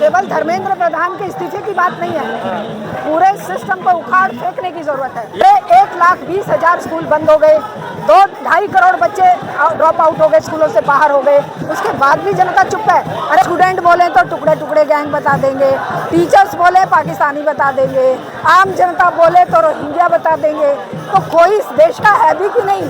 केवल धर्मेंद्र प्रधान के इस्तीफे की बात नहीं है, पूरे सिस्टम को उखाड़ फेंकने की जरूरत है। ये 1,20,000 स्कूल बंद हो गए, 2-2.5 करोड़ बच्चे ड्रॉप आउट हो गए, स्कूलों से बाहर हो गए, उसके बाद भी जनता चुप है। अरे स्टूडेंट बोले तो टुकड़े टुकड़े गैंग बता देंगे, टीचर्स बोले पाकिस्तानी बता देंगे, आम जनता बोले तो रोहिंग्या बता देंगे, तो कोई इस देश का है भी कि नहीं।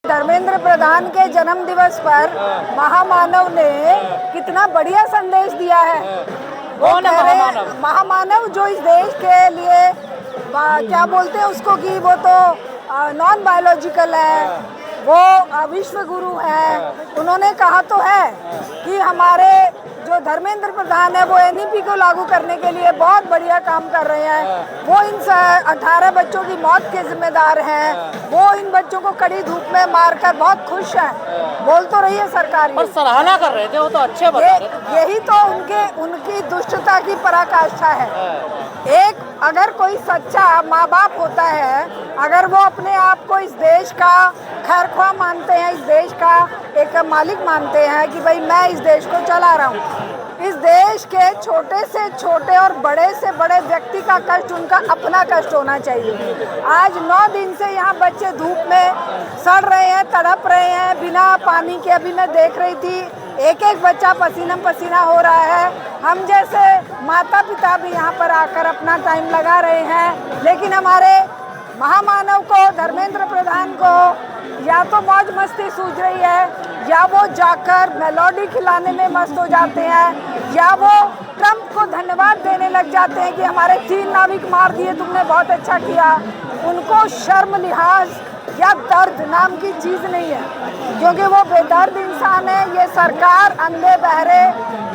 धर्मेंद्र प्रधान के जन्म दिवस पर महामानव ने कितना बढ़िया संदेश दिया है। वो कह रहे हैं महामानव जो इस देश के लिए क्या बोलते हैं उसको कि वो तो नॉन बायोलॉजिकल है, वो विश्व गुरु है। उन्होंने कहा तो है कि हमारे जो धर्मेंद्र प्रधान है वो एनईपी को लागू करने के लिए बहुत बढ़िया काम कर रहे हैं। वो इन 18 बच्चों की मौत के जिम्मेदार हैं। वो इन बच्चों को कड़ी धूप में मारकर बहुत खुश हैं। बोल तो रही है सरकार, पर सराहना कर रहे थे, वो तो अच्छे बता रहे थे। यही तो उनकी दुष्टता की पराकाष्ठा है। एक अगर कोई सच्चा माँ बाप होता है, अगर वो अपने आप को इस देश का खैरख्वाह मानते हैं, इस देश का एक मालिक मानते हैं कि भाई मैं इस देश को चला रहा हूँ, इस देश के छोटे से छोटे और बड़े से बड़े व्यक्ति का कष्ट उनका अपना कष्ट होना चाहिए। आज 9 दिन से यहाँ बच्चे धूप में सड़ रहे हैं, तड़प रहे हैं बिना पानी के। अभी मैं देख रही थी एक एक बच्चा पसीना पसीना हो रहा है। हम जैसे माता पिता भी यहाँ पर आकर अपना टाइम लगा रहे हैं, लेकिन हमारे महामानव को धर्मेंद्र प्रधान को या तो मौज मस्ती सूझ रही है, या वो जाकर मेलोडी खिलाने में मस्त हो जाते हैं, या वो ट्रंप को धन्यवाद देने लग जाते हैं कि हमारे 3 नाविक मार दिए, तुमने बहुत अच्छा किया। उनको शर्म लिहाज या दर्द नाम की चीज़ नहीं है, क्योंकि वो बेदर्द इंसान है। ये सरकार अंधे बहरे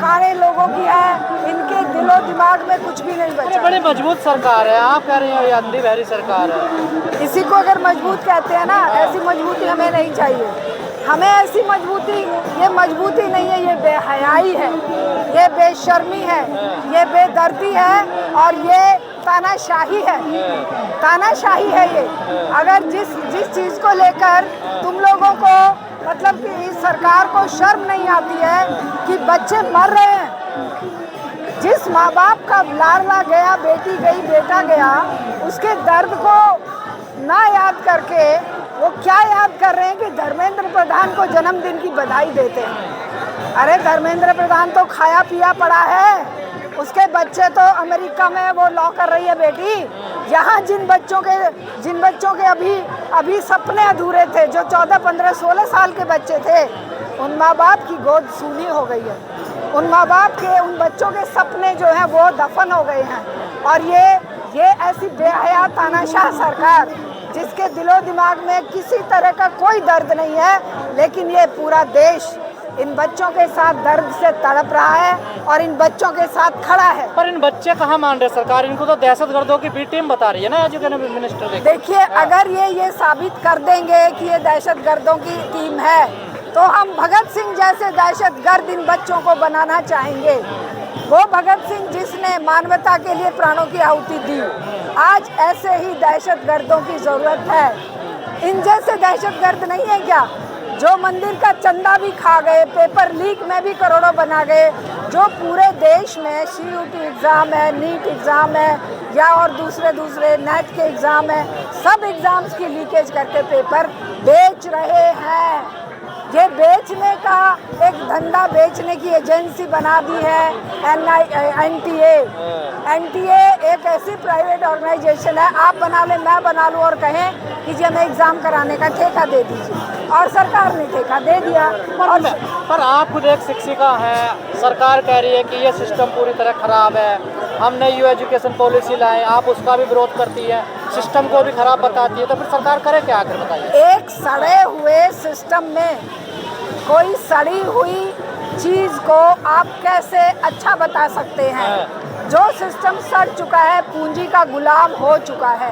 काले लोगों की है, इनके दिलो दिमाग में कुछ भी नहीं बचा। बड़ी मजबूत सरकार है, आप कह रहे हैं ये अंधी बहरी सरकार है। इसी को अगर मजबूत कहते हैं ना, ऐसी मजबूती हमें नहीं चाहिए। हमें ऐसी मजबूती, ये मजबूती नहीं है, ये बेहयाई है, ये बेशर्मी है, ये बेदर्दी है और ये तानाशाही है। तानाशाही है ये। अगर जिस चीज़ को लेकर तुम लोगों को मतलब कि इस सरकार को शर्म नहीं आती है कि बच्चे मर रहे हैं, जिस माँ बाप का लाडला गया, बेटी गई, बेटा गया, उसके दर्द को ना याद करके वो क्या याद कर रहे हैं कि धर्मेंद्र प्रधान को जन्मदिन की बधाई देते हैं। अरे धर्मेंद्र प्रधान तो खाया पिया पड़ा है, उसके बच्चे तो अमेरिका में वो लॉ कर रही है बेटी। यहाँ जिन बच्चों के अभी सपने अधूरे थे, जो 14, 15, 16 साल के बच्चे थे, उन माँ बाप की गोद सूनी हो गई है। उन माँ बाप के, उन बच्चों के सपने जो हैं वो दफन हो गए हैं। और ये ऐसी बेहया तानाशाह सरकार जिसके दिलो दिमाग में किसी तरह का कोई दर्द नहीं है, लेकिन ये पूरा देश इन बच्चों के साथ दर्द से तड़प रहा है और इन बच्चों के साथ खड़ा है। पर इन बच्चे कहाँ मान रहे सरकार? इनको तो दहशतगर्दों की बी टीम बता रही है ना एजुकेशन मिनिस्टर। देखिए, अगर ये साबित कर देंगे कि ये दहशतगर्दों की टीम है, तो हम भगत सिंह जैसे दहशतगर्द इन बच्चों को बनाना चाहेंगे। वो भगत सिंह जिसने मानवता के लिए प्राणों की आहुति दी। आज ऐसे ही दहशतगर्दों की जरूरत है। इन जैसे दहशतगर्द नहीं है क्या, जो मंदिर का चंदा भी खा गए, पेपर लीक में भी करोड़ों बना गए, जो पूरे देश में CUT एग्ज़ाम है, नीट एग्ज़ाम है या और दूसरे नेट के एग्ज़ाम है, सब एग्ज़ाम्स की लीकेज करके पेपर बेच रहे हैं। ये बेचने का एक धंधा, बेचने की एजेंसी बना दी है NTA एक ऐसी प्राइवेट ऑर्गेनाइजेशन है, आप बना लें, मैं बना लूँ और कहें कि जी हमें एग्ज़ाम कराने का ठेका दे दीजिए, और सरकार ने ठेका दे दिया। पर आप खुद एक शिक्षिका हैं, सरकार कह रही है कि ये सिस्टम पूरी तरह खराब है, हमने न्यू एजुकेशन पॉलिसी लाए, आप उसका भी विरोध करती है, सिस्टम को भी खराब बताती है, तो फिर सरकार करे क्या आखिर बताइए? एक सड़े हुए सिस्टम में कोई सड़ी हुई चीज़ को आप कैसे अच्छा बता सकते हैं? जो सिस्टम सड़ चुका है, पूंजी का गुलाम हो चुका है।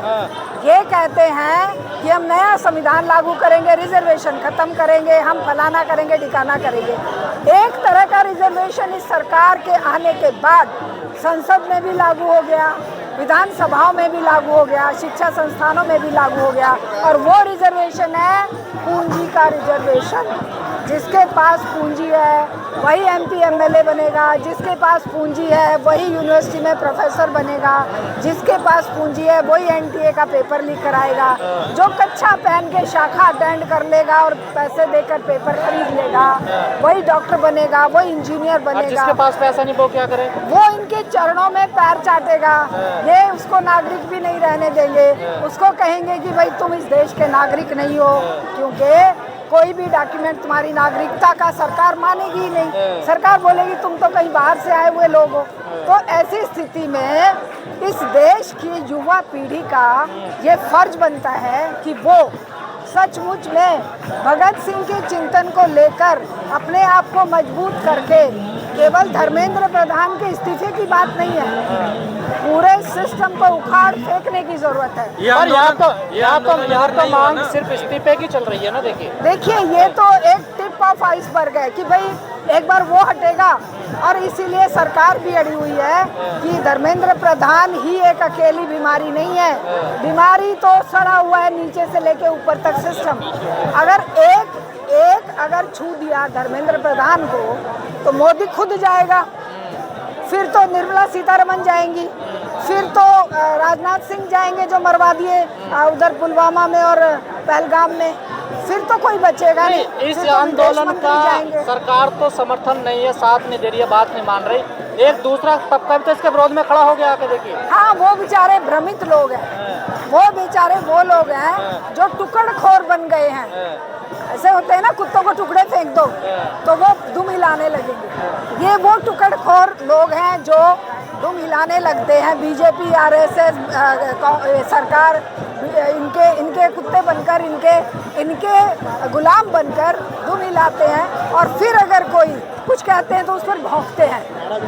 ये कहते हैं कि हम नया संविधान लागू करेंगे, रिजर्वेशन खत्म करेंगे, हम फलाना करेंगे, ठिकाना करेंगे। एक तरह का रिजर्वेशन इस सरकार के आने के बाद संसद में भी लागू हो गया, विधानसभाओं में भी लागू हो गया, शिक्षा संस्थानों में भी लागू हो गया, और वो रिजर्वेशन है पूंजी का रिजर्वेशन, जिसके पास पूंजी है वही MP MLA बनेगा, जिसके पास पूंजी है वही यूनिवर्सिटी में प्रोफेसर बनेगा, जिसके पास पूंजी है वही NTA का पेपर लीक कराएगा, जो कच्चा पहन के शाखा अटेंड कर लेगा और पैसे देकर पेपर खरीद लेगा वही डॉक्टर बनेगा, वही इंजीनियर बनेगा। जिसके पास पैसा नहीं वो क्या करे? वो इनके चरणों में पैर चाटेगा। ये उसको नागरिक भी नहीं रहने देंगे, उसको कहेंगे कि भाई तुम इस देश के नागरिक नहीं हो, क्योंकि कोई भी डॉक्यूमेंट तुम्हारी नागरिकता का सरकार मानेगी ही नहीं। सरकार बोलेगी तुम तो कहीं बाहर से आए हुए लोग हो। तो ऐसी स्थिति में इस देश की युवा पीढ़ी का ये फर्ज बनता है कि वो सचमुच में भगत सिंह के चिंतन को लेकर अपने आप को मजबूत करके, केवल धर्मेंद्र प्रधान के इस्तीफे की बात नहीं है, पूरे सिस्टम को उखाड़ फेंकने की जरूरत है। पर यहाँ तो मांग सिर्फ इस्तीफे की चल रही है ना। देखिए ये तो एक टिप ऑफ आइसबर्ग है कि भाई एक बार वो हटेगा, और इसीलिए सरकार भी अड़ी हुई है कि धर्मेंद्र प्रधान ही एक अकेली बीमारी नहीं है, बीमारी तो सड़ा हुआ है नीचे से लेके ऊपर तक सिस्टम। अगर एक अगर छू दिया धर्मेंद्र प्रधान को तो मोदी खुद जाएगा, फिर तो निर्मला सीतारमण जाएंगी, फिर तो राजनाथ सिंह जाएंगे जो मरवा दिए उधर पुलवामा में और पहलगाम में, फिर तो कोई बचेगा नहीं। इस आंदोलन का सरकार तो समर्थन नहीं है, साथ नहीं दे रही है, बात नहीं मान रही। एक दूसरा तबका भी तो इसके विरोध में खड़ा हो गया आके देखिए। हाँ, वो बेचारे भ्रमित लोग हैं, वो बेचारे वो लोग हैं जो टुकड़खोर बन गए हैं। ऐसे होते हैं ना, कुत्तों को टुकड़े फेंक दो तो वो दुम हिलाने लगेंगे। ये वो टुकड़खोर लोग हैं जो दुम हिलाने लगते हैं। बीजेपी, RSS सरकार इनके कुत्ते बनकर, इनके गुलाम बनकर दुम हिलाते हैं, और फिर अगर कोई कुछ कहते हैं तो उस पर भौंकते हैं,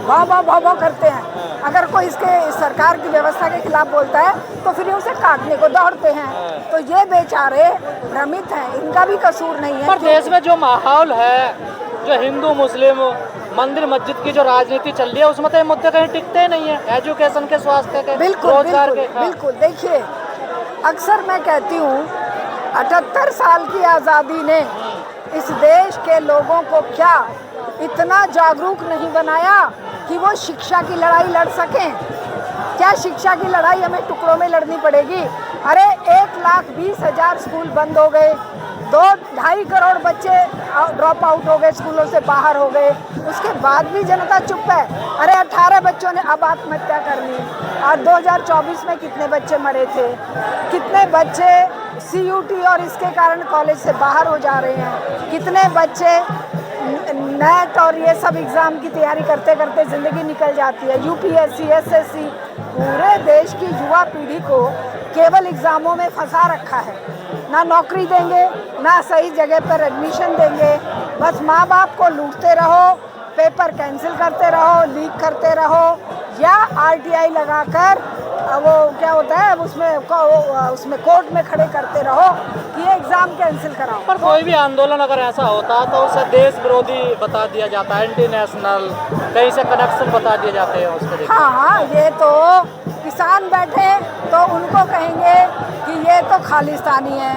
भाव करते हैं। अगर कोई इस सरकार की व्यवस्था के खिलाफ बोलता है तो फिर उसे काटने को दौड़ते हैं। तो ये बेचारे भ्रमित हैं, इनका भी कसूर नहीं है। पर देश में जो माहौल है, जो हिंदू मुस्लिम मंदिर मस्जिद की जो राजनीति चल रही है, उसमें तो ये मुद्दे कहीं टिकते नहीं है। एजुकेशन के, स्वास्थ्य के, रोजगार के। बिल्कुल। देखिए, अक्सर मैं कहती हूँ 78 साल की आज़ादी ने इस देश के लोगों को क्या इतना जागरूक नहीं बनाया कि वो शिक्षा की लड़ाई लड़ सकें? क्या शिक्षा की लड़ाई हमें टुकड़ों में लड़नी पड़ेगी? अरे 1,20,000 स्कूल बंद हो गए, 2-2.5 करोड़ बच्चे ड्रॉप आउट हो गए, स्कूलों से बाहर हो गए, उसके बाद भी जनता चुप है। अरे 18 बच्चों ने अब आत्महत्या कर ली, और 2024 में कितने बच्चे मरे थे, कितने बच्चे CUT और इसके कारण कॉलेज से बाहर हो जा रहे हैं, कितने बच्चे नेट और ये सब एग्ज़ाम की तैयारी करते करते ज़िंदगी निकल जाती है, UPSC, SSC। पूरे देश की युवा पीढ़ी को केवल एग्ज़ामों में फंसा रखा है। ना नौकरी देंगे, ना सही जगह पर एडमिशन देंगे, बस माँ बाप को लूटते रहो, पेपर कैंसिल करते रहो, लीक करते रहो, या RTI लगाकर वो क्या होता है उसमें कोर्ट में खड़े करते रहो कि ये एग्ज़ाम कैंसिल कराओ। पर कोई भी आंदोलन अगर ऐसा होता तो उसे देश विरोधी बता दिया जाता है, एंटी नेशनल, कहीं से कनेक्शन बता दिए जाते हैं उसके। हाँ, ये तो किसान बैठे तो उनको कहेंगे कि ये तो खालिस्तानी है,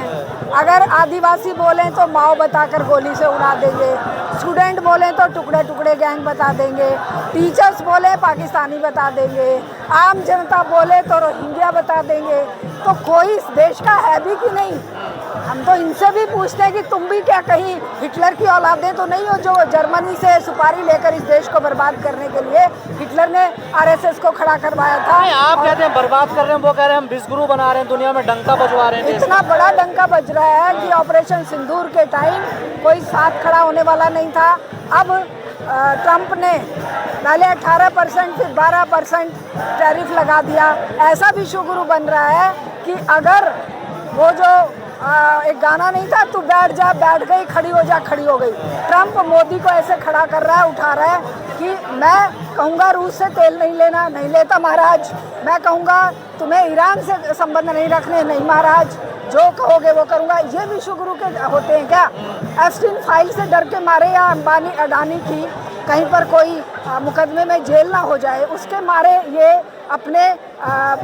अगर आदिवासी बोलें तो माओ बताकर गोली से उड़ा देंगे, स्टूडेंट बोलें तो टुकड़े टुकड़े गैंग बता देंगे, टीचर्स बोले पाकिस्तानी बता देंगे, आम जनता बोले तो रोहिंग्या बता देंगे। तो कोई इस देश का है भी कि नहीं? हम तो इनसे भी पूछते हैं कि तुम भी क्या कहीं हिटलर की औलादें तो नहीं हो जो जर्मनी से सुपारी लेकर इस देश को बर्बाद करने के लिए हिटलर ने RSS को खड़ा करवाया था। आप कहते हैं बर्बाद कर रहे हैं, वो कह रहे हैं हम विश्वगुरु बना रहे हैं, दुनिया में डंका बजवा रहे हैं। इतना बड़ा डंका बज रहा है कि ऑपरेशन सिंदूर के टाइम कोई साथ खड़ा होने वाला नहीं था। अब ट्रंप ने पहले 18% फिर 12% टैरिफ लगा दिया। ऐसा भी शुगुरु बन रहा है कि अगर वो जो एक गाना नहीं था, तू बैठ जा, बैठ गई, खड़ी हो जा, खड़ी हो गई। ट्रंप मोदी को ऐसे खड़ा कर रहा है, उठा रहा है कि मैं कहूँगा रूस से तेल नहीं लेना, नहीं लेता महाराज। मैं कहूँगा तुम्हें ईरान से संबंध नहीं रखने, नहीं महाराज, जो कहोगे वो करूँगा। ये भी शुगुरु के होते हैं क्या? एप्स्टीन फाइल से डर के मारे, या अंबानी अडानी की कहीं पर कोई मुकदमे में जेल ना हो जाए, उसके मारे ये अपने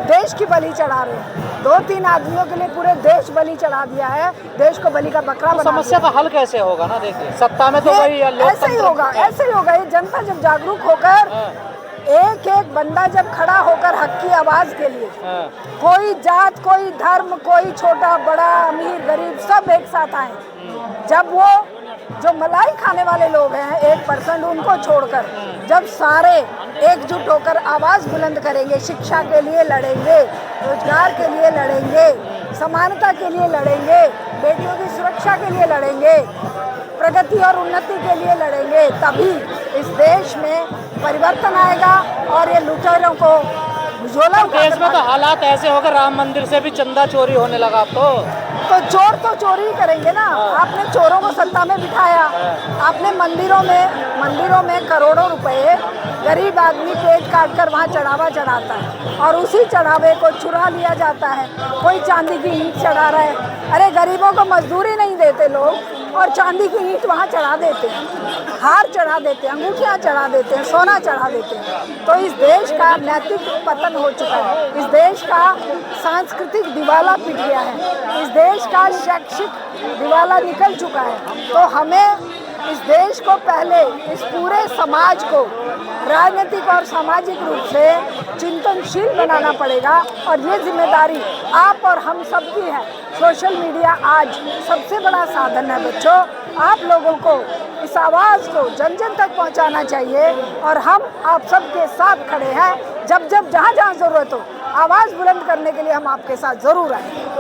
देश की बलि चढ़ा रहे हैं। 2-3 आदमियों के लिए पूरे देश बलि चढ़ा दिया है, देश को बलि का बकरा बना समस्या का हल कैसे होगा ना? देखिए सत्ता में तो वही ऐसे ही होगा, ऐसे ही होगा। ये जनता जब जागरूक होकर एक एक बंदा जब खड़ा होकर हक की आवाज के लिए, कोई जात, कोई धर्म, कोई छोटा बड़ा, अमीर गरीब, सब एक साथ आए, जब वो जो मलाई खाने वाले लोग हैं 1% उनको छोड़कर जब सारे एकजुट होकर आवाज बुलंद करेंगे, शिक्षा के लिए लड़ेंगे, रोजगार के लिए लड़ेंगे, समानता के लिए लड़ेंगे, बेटियों की सुरक्षा के लिए लड़ेंगे, प्रगति और उन्नति के लिए लड़ेंगे, तभी इस देश में परिवर्तन आएगा और ये लुटेरों को झोला देश में तो हालात ऐसे हो गए, राम मंदिर से भी चंदा चोरी होने लगा। तो चोर तो चोरी ही करेंगे ना। आपने चोरों को सत्ता में बिठाया, आपने मंदिरों में करोड़ों रुपए गरीब आदमी पेट काट कर वहाँ चढ़ावा चढ़ाता है और उसी चढ़ावे को चुरा लिया जाता है। कोई चांदी की ईंट चढ़ा रहा है, अरे गरीबों को मजदूरी नहीं देते लोग और चांदी की ईंट वहाँ चढ़ा देते हैं, हार चढ़ा देते हैं, अंगूठियाँ चढ़ा देते हैं, सोना चढ़ा देते हैं। तो इस देश का नैतिक पतन हो चुका है, इस देश का सांस्कृतिक दिवाला पिट गया है, इस देश का शैक्षिक दिवाला निकल चुका है। तो हमें इस देश को पहले, इस पूरे समाज को राजनीतिक और सामाजिक रूप से चिंतनशील बनाना पड़ेगा और ये जिम्मेदारी आप और हम सब की है। सोशल मीडिया आज सबसे बड़ा साधन है बच्चों, आप लोगों को इस आवाज़ को जन जन तक पहुंचाना चाहिए और हम आप सबके साथ खड़े हैं। जब जब जहां जहां ज़रूरत हो आवाज़ बुलंद करने के लिए हम आपके साथ ज़रूर आएंगे।